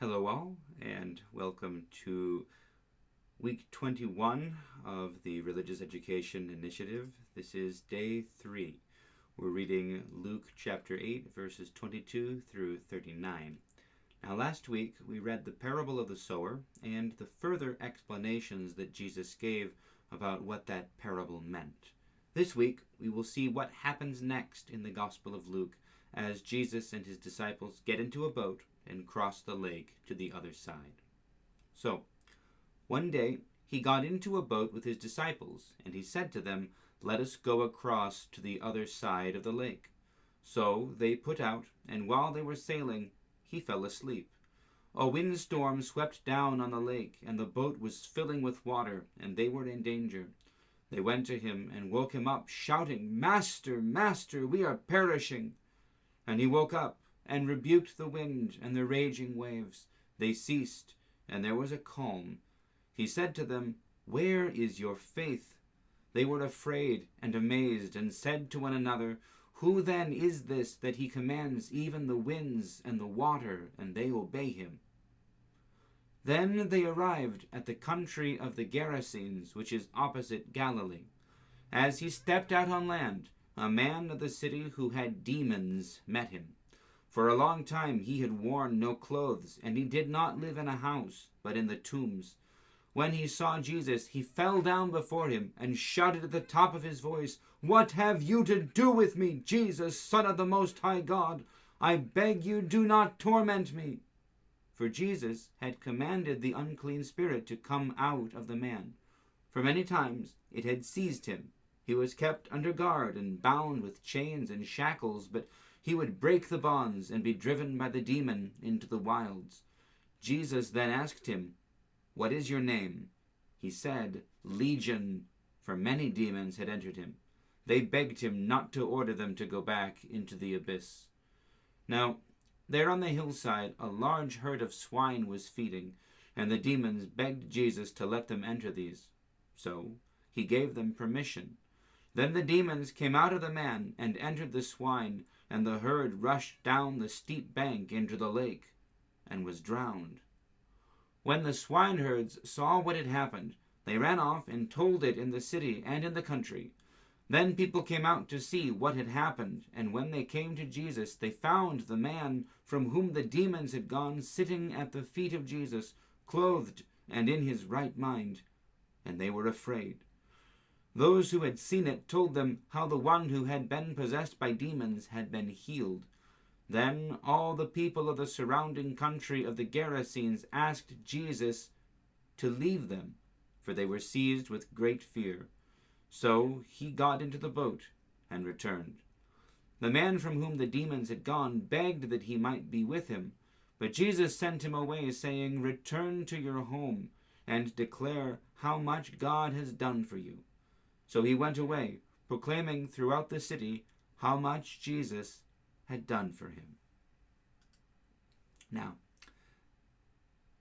Hello, all, and welcome to week 21 of the Religious Education Initiative. This is day 3. We're reading Luke chapter 8, verses 22 through 39. Now, last week we read the parable of the sower and the further explanations that Jesus gave about what that parable meant. This week we will see what happens next in the Gospel of Luke as Jesus and his disciples get into a boat and cross the lake to the other side. So, one day he got into a boat with his disciples, and he said to them, "Let us go across to the other side of the lake." So they put out, and while they were sailing, he fell asleep. A windstorm swept down on the lake, and the boat was filling with water, and they were in danger. They went to him and woke him up, shouting, "Master, Master, we are perishing." And he woke up and rebuked the wind and the raging waves. They ceased, and there was a calm. He said to them, "Where is your faith?" They were afraid and amazed, and said to one another, "Who then is this that he commands even the winds and the water, and they obey him?" Then they arrived at the country of the Gerasenes, which is opposite Galilee. As he stepped out on land, a man of the city who had demons met him. For a long time he had worn no clothes, and he did not live in a house, but in the tombs. When he saw Jesus, he fell down before him and shouted at the top of his voice, "What have you to do with me, Jesus, Son of the Most High God? I beg you, do not torment me." For Jesus had commanded the unclean spirit to come out of the man. For many times it had seized him. He was kept under guard and bound with chains and shackles, but he would break the bonds and be driven by the demon into the wilds. Jesus then asked him, "What is your name?" He said, "Legion," for many demons had entered him. They begged him not to order them to go back into the abyss. Now, there on the hillside a large herd of swine was feeding, and the demons begged Jesus to let them enter these. So he gave them permission. Then the demons came out of the man and entered the swine, and the herd rushed down the steep bank into the lake and was drowned. When the swineherds saw what had happened, they ran off and told it in the city and in the country. Then people came out to see what had happened, and when they came to Jesus, they found the man from whom the demons had gone sitting at the feet of Jesus, clothed and in his right mind, and they were afraid. Those who had seen it told them how the one who had been possessed by demons had been healed. Then all the people of the surrounding country of the Gerasenes asked Jesus to leave them, for they were seized with great fear. So he got into the boat and returned. The man from whom the demons had gone begged that he might be with him, but Jesus sent him away, saying, "Return to your home and declare how much God has done for you." So he went away, proclaiming throughout the city how much Jesus had done for him. Now,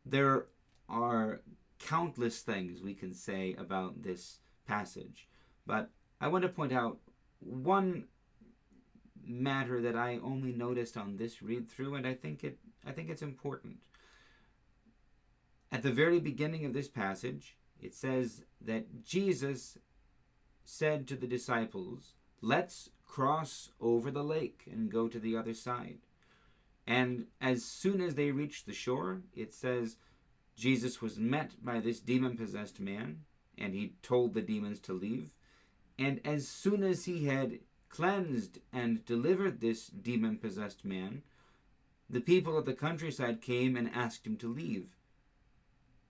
there are countless things we can say about this passage, but I want to point out one matter that I only noticed on this read through, and I think it's important. At the very beginning of this passage, it says that Jesus said to the disciples, "Let's cross over the lake and go to the other side." And as soon as they reached the shore, it says Jesus was met by this demon-possessed man, and he told the demons to leave. And as soon as he had cleansed and delivered this demon-possessed man, the people of the countryside came and asked him to leave.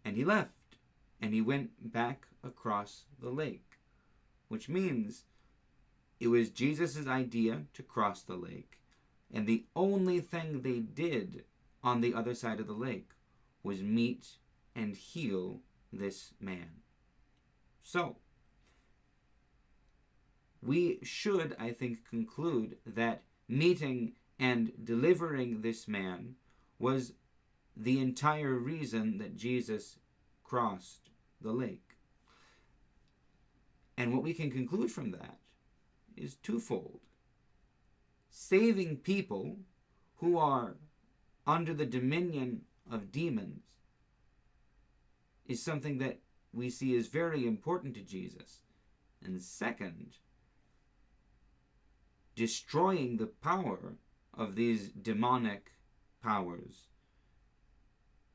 And he left, and he went back across the lake. Which means it was Jesus' idea to cross the lake, and the only thing they did on the other side of the lake was meet and heal this man. So, we should, I think, conclude that meeting and delivering this man was the entire reason that Jesus crossed the lake. And what we can conclude from that is twofold. Saving people who are under the dominion of demons is something that we see as very important to Jesus. And second, destroying the power of these demonic powers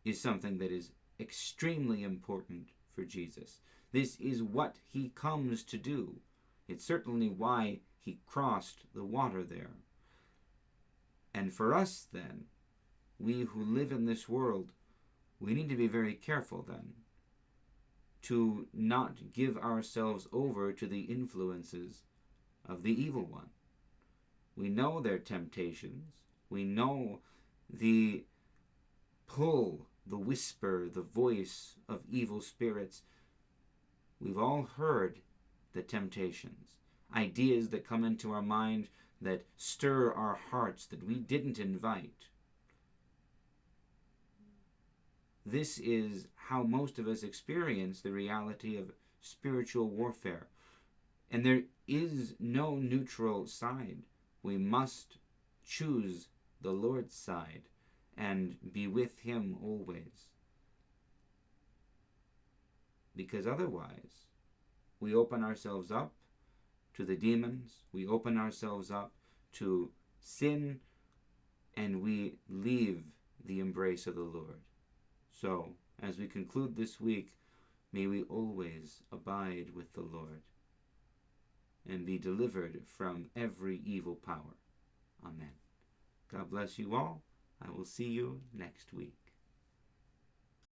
is something that is extremely important for Jesus. This is what he comes to do. It's certainly why he crossed the water there. And for us then, we who live in this world, we need to be very careful then to not give ourselves over to the influences of the evil one. We know their temptations. We know the pull, the whisper, the voice of evil spirits. We've all heard the temptations, ideas that come into our mind that stir our hearts that we didn't invite. This is how most of us experience the reality of spiritual warfare. And there is no neutral side. We must choose the Lord's side and be with him always. Because otherwise, we open ourselves up to the demons, we open ourselves up to sin, and we leave the embrace of the Lord. So, as we conclude this week, may we always abide with the Lord and be delivered from every evil power. Amen. God bless you all. I will see you next week.